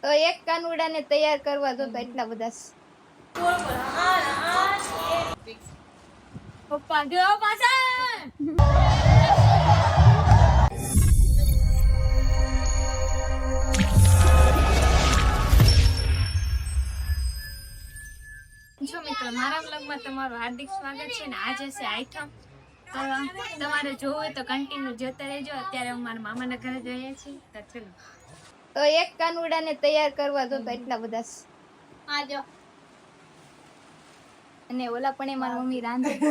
તો એક કાનુડાને તૈયાર કરવા દો તો એટલા બધા પપ્પા ગયો પાછા જો મિત્રો મારા બ્લોગમાં તમારું હાર્દિક સ્વાગત છે ને આજે છે આઈટમ તો તમારે જોવું હોય તો કન્ટિન્યુ જોતા રહેજો અત્યારે હું મારા મામાના ઘરે જઈએ છીએ તો ચલો તો એક કાનુડાને તૈયાર કરવા દો તો એટલા બધા આજો અને ઓલા પણ મારી મમ્મી રાંધે છે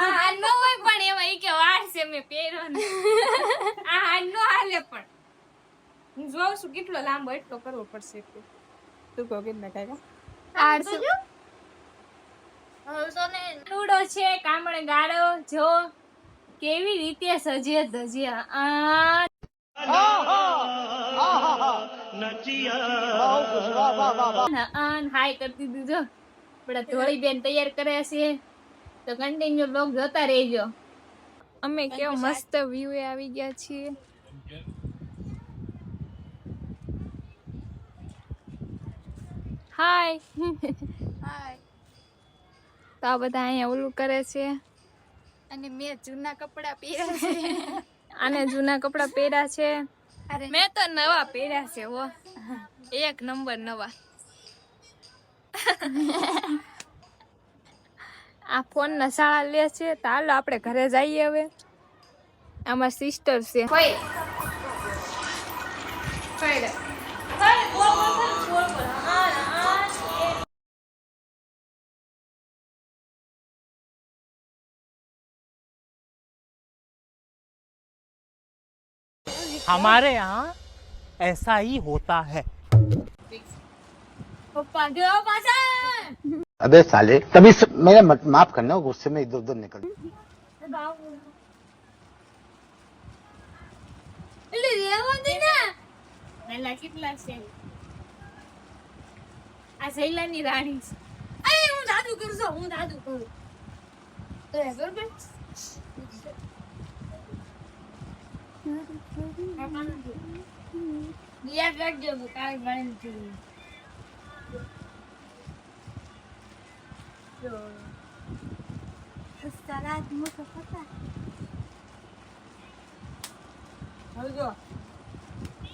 આ નો હોય પણ એમાં ઈ કે વાર છે મે પહેર્યો ને આ નો હાલે પણ હું જોઉં છું કેટલો લાંબો એટલો કરવો પડશે તું કહો કે ના કાકા 800 કાનુડો છે કામણે ગાળો જો કેવી રીતે સજે ધજ્યા હાય કરતી દીધો આપડા ધોળી બેન તૈયાર કર્યા છે તો કન્ટિન્યુ બ્લોગ જોતા રહેજો અમે કેવો મસ્ત વ્યૂ એ આવી ગયા છીએ હાય તો આ બધા અહીંયા ઓલું કરે છે અને મેં જૂના કપડા પહેર્યા છે આને જૂના કપડા પહેર્યા છે મેં તો નવા પહેર્યા છે હો એક નંબર નવા આ ફોન ના શાળા લે છે તો હાલો આપણે ઘરે જઈએ હવે આમાં સિસ્ટર છે हमारे यहाँ ऐसा ही होता है। पप्पा गयो पाछा अबे साले तभी मेरा माफ करना गुस्से में इधर उधर निकल એટલે રેવા દે ને મેલા કેટલા છે આ શૈલાની રાણી છે અરે હું દાદુ કરું છું હું દાદુ કરું તો એ બરોબર યાદ રાખજો કાલ બની હતી સલાદ મોટો પતા હળજો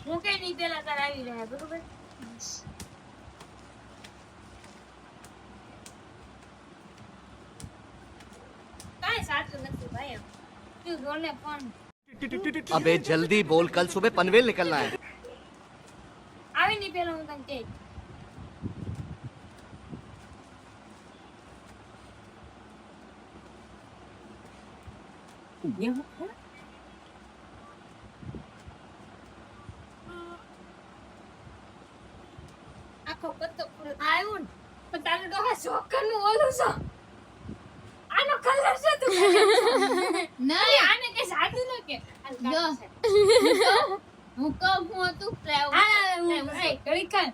હું કઈ નહીં પેલા તાર આવી રહ્યા બરોબર કાઈ સાચું નથી ભાઈ તું જોને ફોન अबे जल्दी बोल कल सुबह पनवेल निकलना है આવી નહીં પેલા હું તને કહી આખો પત્તો પૂરો આવ્યો ને પણ તારે તો આ શોકરનું ઓલું છે આનો કલર છે તું નહીં આને કે સાદું ન કે જો હું કહું હું તું પ્રાઉડ હા હું ઘડી ખાન